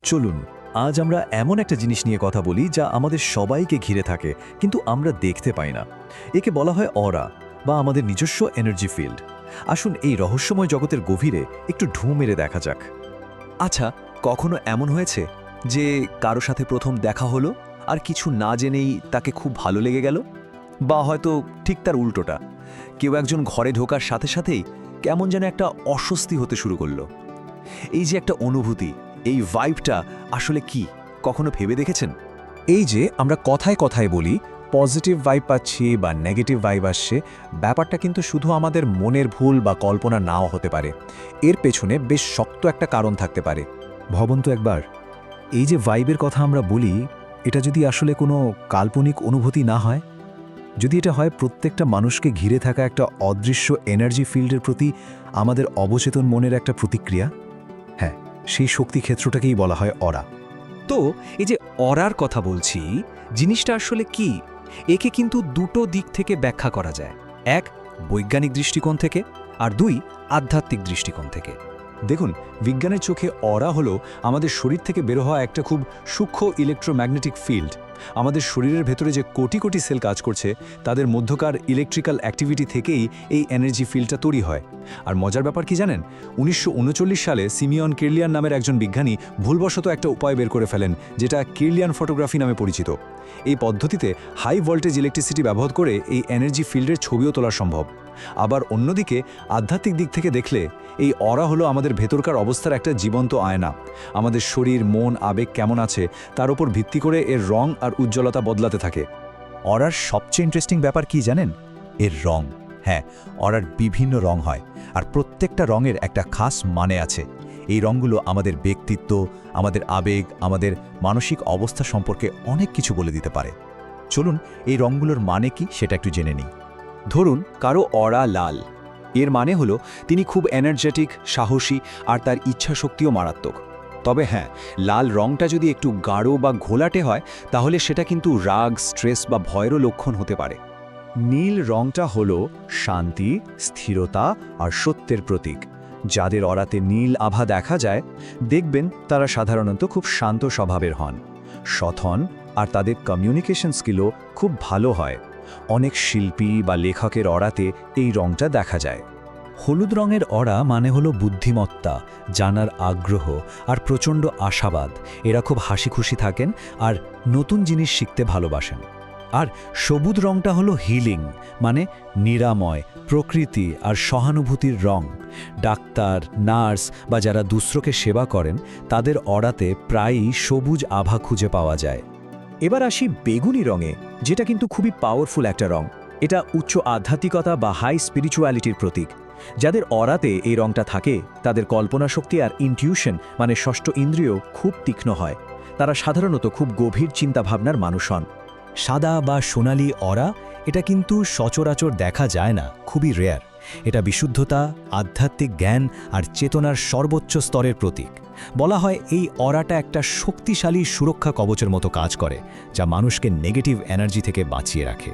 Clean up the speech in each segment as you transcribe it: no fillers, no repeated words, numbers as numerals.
চলুন আজ আমরা এমন একটা জিনিস নিয়ে কথা বলি যা আমাদের সবাইকে ঘিরে থাকে কিন্তু আমরা দেখতে পাই না। একে বলা হয় অরা বা আমাদের নিজস্ব এনার্জি ফিল্ড। আসুন এই রহস্যময় জগতের গভীরে একটু ঢুঁ মেরে দেখা যাক। আচ্ছা, কখনো এমন হয়েছে যে কারো সাথে প্রথম দেখা হলো আর কিছু না জেনেই তাকে খুব ভালো লেগে গেল? বা হয়তো ঠিক তার উল্টোটা, কেউ একজন ঘরে ঢোকার সাথে সাথেই কেমন যেন একটা অস্বস্তি হতে শুরু করলো? এই যে একটা অনুভূতি, এই ভাইবটা আসলে কি, কখনো ভেবে দেখেছেন? এই যে আমরা কথায় কথায় বলি পজিটিভ ভাইব পাচ্ছি বা নেগেটিভ ভাইব আসছে, ব্যাপারটা কিন্তু শুধু আমাদের মনের ভুল বা কল্পনা নাও হতে পারে। এর পেছনে বেশ শক্ত একটা কারণ থাকতে পারে। ভাবুন তো একবার, এই যে ভাইবের কথা আমরা বলি, এটা যদি আসলে কোনো কাল্পনিক অনুভূতি না হয়, যদি এটা হয় প্রত্যেকটা মানুষকে ঘিরে থাকা একটা অদৃশ্য এনার্জি ফিল্ডের প্রতি আমাদের অবচেতন মনের একটা প্রতিক্রিয়া, হ্যাঁ, সেই শক্তি ক্ষেত্রটাকেই বলা হয় অরা। তো এই যে অরার কথা বলছি, জিনিসটা আসলে কি, একে কিন্তু দুটো দিক থেকে ব্যাখ্যা করা যায়। এক, বৈজ্ঞানিক দৃষ্টিকোণ থেকে, আর দুই, আধ্যাত্মিক দৃষ্টিকোণ থেকে। দেখুন, বিজ্ঞানের চোখে অরা হলো আমাদের শরীর থেকে বের হওয়া একটা খুব সূক্ষ্ম ইলেকট্রোম্যাগনেটিক ফিল্ড। আমাদের শরীরের ভেতরে যে কোটি কোটি সেল কাজ করছে, তাদের মধ্যকার ইলেকট্রিক্যাল অ্যাক্টিভিটি থেকেই এই এনার্জি ফিল্ডটা তৈরি হয়। আর মজার ব্যাপার কি জানেন, 1939 সালে সিমিয়ন কিরলিয়ান নামের একজন বিজ্ঞানী ভুলবশত একটা উপায় বের করে ফেলেন, যেটা কিরলিয়ান ফটোগ্রাফি নামে পরিচিত। এই পদ্ধতিতে হাই ভোল্টেজ ইলেকট্রিসিটি ব্যবহার করে এই এনার্জি ফিল্ডের ছবিও তোলা সম্ভব। আবার অন্যদিকে আধ্যাত্মিক দিক থেকে দেখলে এই অরা হলো আমাদের ভেতরকার অবস্থার একটা জীবন্ত আয়না। আমাদের শরীর, মন, আবেগ কেমন আছে তার উপর ভিত্তি করে এর রং আর উজ্জ্বলতা বদলাতে থাকে। অরার সবচেয়ে ইন্টারেস্টিং ব্যাপার কি জানেন? এর রং। হ্যাঁ, অরার বিভিন্ন রং হয়, আর প্রত্যেকটা রঙের একটা খাস মানে আছে। এই রঙগুলো আমাদের ব্যক্তিত্ব, আমাদের আবেগ, আমাদের মানসিক অবস্থা সম্পর্কে অনেক কিছু বলে দিতে পারে। চলুন এই রঙগুলোর মানে কি সেটা একটু জেনে নিই। ধরুন কারো অরা লাল, এর মানে হলো তিনি খুব এনার্জেটিক, সাহসী, আর তার ইচ্ছাশক্তিও মারাত্মক। তবে হ্যাঁ, লাল রংটা যদি একটু গাঢ় বা ঘোলাটে হয়, তাহলে সেটা কিন্তু রাগ, স্ট্রেস বা ভয়েরও লক্ষণ হতে পারে। নীল রংটা হলো শান্তি, স্থিরতা আর সত্যের প্রতীক। যাদের অরাতে নীল আভা দেখা যায়, দেখবেন তারা সাধারণত খুব শান্ত স্বভাবের হন, সৎ হন, আর তাদের কমিউনিকেশন স্কিলও খুব ভালো হয়। অনেক শিল্পী বা লেখকের অরাতে এই রংটা দেখা যায়। হলুদ রঙের অরা মানে হলো বুদ্ধিমত্তা, জানার আগ্রহ আর প্রচণ্ড আশাবাদ। এরা খুব হাসি খুশি থাকেন আর নতুন জিনিস শিখতে ভালোবাসেন। আর সবুজ রঙটা হলো হিলিং, মানে নিরাময়, প্রকৃতি আর সহানুভূতির রং। ডাক্তার, নার্স বা যারা দুসরকে সেবা করেন, তাদের অরাতে প্রায়ই সবুজ আভা খুঁজে পাওয়া যায়। এবার আসি বেগুনি রঙে, যেটা কিন্তু খুবই পাওয়ারফুল একটা রং। এটা উচ্চ আধ্যাত্মিকতা বা হাই স্পিরিচুয়ালিটির প্রতীক। যাদের অরাতে এই রংটা থাকে, তাদের কল্পনা শক্তি আর ইনটিউশন, মানে ষষ্ঠ ইন্দ্রিয়, খুব তীক্ষ্ণ হয়। তারা সাধারণত খুব গভীর চিন্তাভাবনার মানুষ হন। সাদা বা সোনালি অরা, এটা কিন্তু সচরাচর দেখা যায় না, খুবই রেয়ার। এটা বিশুদ্ধতা, আধ্যাত্মিক জ্ঞান আর চেতনার সর্বোচ্চ স্তরের প্রতীক। বলা হয় এই অরাটা একটা শক্তিশালী সুরক্ষা কবচের মতো কাজ করে, যা মানুষকে নেগেটিভ এনার্জি থেকে বাঁচিয়ে রাখে।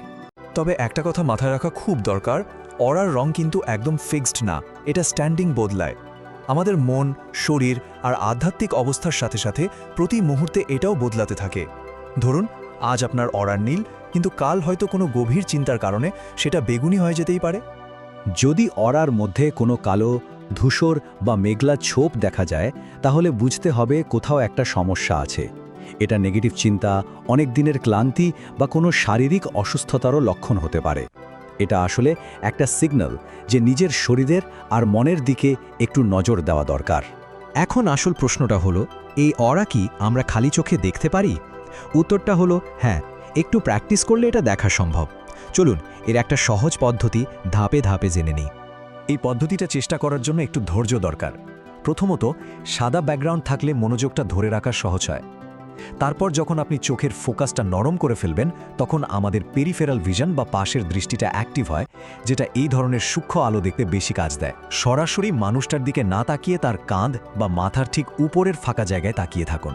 তবে একটা কথা মাথায় রাখা খুব দরকার, অরার রং কিন্তু একদম ফিক্সড না, এটা স্ট্যান্ডিং বদলায়। আমাদের মন, শরীর আর আধ্যাত্মিক অবস্থার সাথে সাথে প্রতি মুহূর্তে এটাও বদলাতে থাকে। ধরুন আজ আপনার অরার নীল, কিন্তু কাল হয়তো কোনো গভীর চিন্তার কারণে সেটা বেগুনি হয়ে যেতেই পারে। যদি অরার মধ্যে কোনো কালো, ধূসর বা মেঘলা ছোপ দেখা যায়, তাহলে বুঝতে হবে কোথাও একটা সমস্যা আছে। এটা নেগেটিভ চিন্তা, অনেক দিনের ক্লান্তি বা কোনো শারীরিক অসুস্থতারও লক্ষণ হতে পারে। এটা আসলে একটা সিগন্যাল যে নিজের শরীরের আর মনের দিকে একটু নজর দেওয়া দরকার। এখন আসল প্রশ্নটা হলো, এই অরা কি আমরা খালি চোখে দেখতে পারি? উত্তরটা হলো হ্যাঁ, একটু প্র্যাকটিস করলে এটা দেখা সম্ভব। চলুন এর একটা সহজ পদ্ধতি ধাপে ধাপে জেনে নিই। এই পদ্ধতিটা চেষ্টা করার জন্য একটু ধৈর্য দরকার। প্রথমত, সাদা ব্যাকগ্রাউন্ড থাকলে মনোযোগটা ধরে রাখা সহজ হয়। তারপর যখন আপনি চোখের ফোকাসটা নরম করে ফেলবেন, তখন আমাদের পেরিফেরাল ভিশন বা পাশের দৃষ্টিটা অ্যাক্টিভ হয়, যেটা এই ধরনের সূক্ষ্ম আলো দেখতে বেশি কাজ দেয়। সরাসরি মানুষটার দিকে না তাকিয়ে তার কাঁধ বা মাথার ঠিক উপরের ফাঁকা জায়গায় তাকিয়ে থাকুন।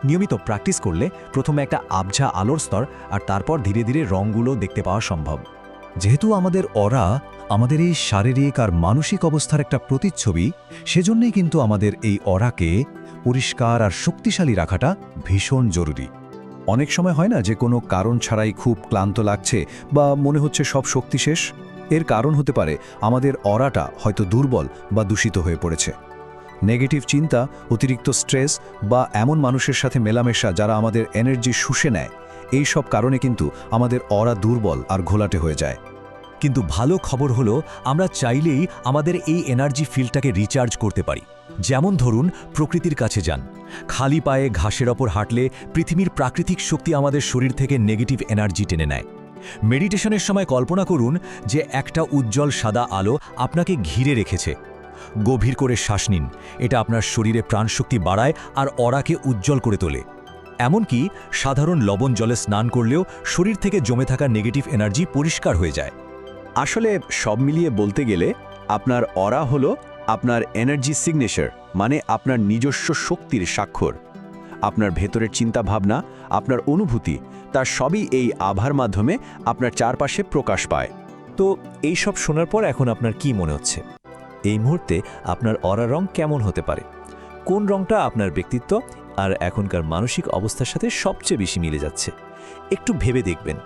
নিয়মিত প্র্যাকটিস করলে প্রথমে একটা আবঝা আলোর স্তর আর তারপর ধীরে ধীরে রঙগুলো দেখতে পাওয়া সম্ভব। যেহেতু আমাদের অরা আমাদের এই শারীরিক আর মানসিক অবস্থার একটা প্রতিচ্ছবি, সেজন্যই কিন্তু আমাদের এই অরাকে পরিষ্কার আর শক্তিশালী রাখাটা ভীষণ জরুরি। অনেক সময় হয় না যে কোনো কারণ ছাড়াই খুব ক্লান্ত লাগছে বা মনে হচ্ছে সব শক্তি শেষ? এর কারণ হতে পারে আমাদের অরাটা হয়তো দুর্বল বা দূষিত হয়ে পড়েছে। নেগেটিভ চিন্তা, অতিরিক্ত স্ট্রেস বা এমন মানুষের সাথে মেলামেশা যারা আমাদের এনার্জি শুষে নেয়, এই সব কারণে কিন্তু আমাদের অরা দুর্বল আর ঘোলাটে হয়ে যায়। কিন্তু ভালো খবর হলো আমরা চাইলেই আমাদের এই এনার্জি ফিল্ডটাকে রিচার্জ করতে পারি। যেমন ধরুন, প্রকৃতির কাছে যান। খালি পায়ে ঘাসের ওপর হাঁটলে পৃথিবীর প্রাকৃতিক শক্তি আমাদের শরীর থেকে নেগেটিভ এনার্জি টেনে নেয়। মেডিটেশনের সময় কল্পনা করুন যে একটা উজ্জ্বল সাদা আলো আপনাকে ঘিরে রেখেছে। গভীর করে শ্বাস নিন, এটা আপনার শরীরে প্রাণশক্তি বাড়ায় আর অরাকে উজ্জ্বল করে তোলে। এমনকি সাধারণ লবণ জলে স্নান করলেও শরীর থেকে জমে থাকা নেগেটিভ এনার্জি পরিষ্কার হয়ে যায়। আসলে সব মিলিয়ে বলতে গেলে আপনার অরা হলো আপনার এনার্জি সিগনেচার, মানে আপনার নিজস্ব শক্তির স্বাক্ষর। আপনার ভেতরের চিন্তাভাবনা, আপনার অনুভূতি, তার সবই এই আভার মাধ্যমে আপনার চারপাশে প্রকাশ পায়। তো এই সব শোনার পর এখন আপনার কি মনে হচ্ছে? এই মুহূর্তে আপনার অরা রং কেমন হতে পারে? কোন রংটা আপনার ব্যক্তিত্ব আর এখনকার মানসিক অবস্থার সাথে সবচেয়ে বেশি মিলে যাচ্ছে? একটু ভেবে দেখবেন।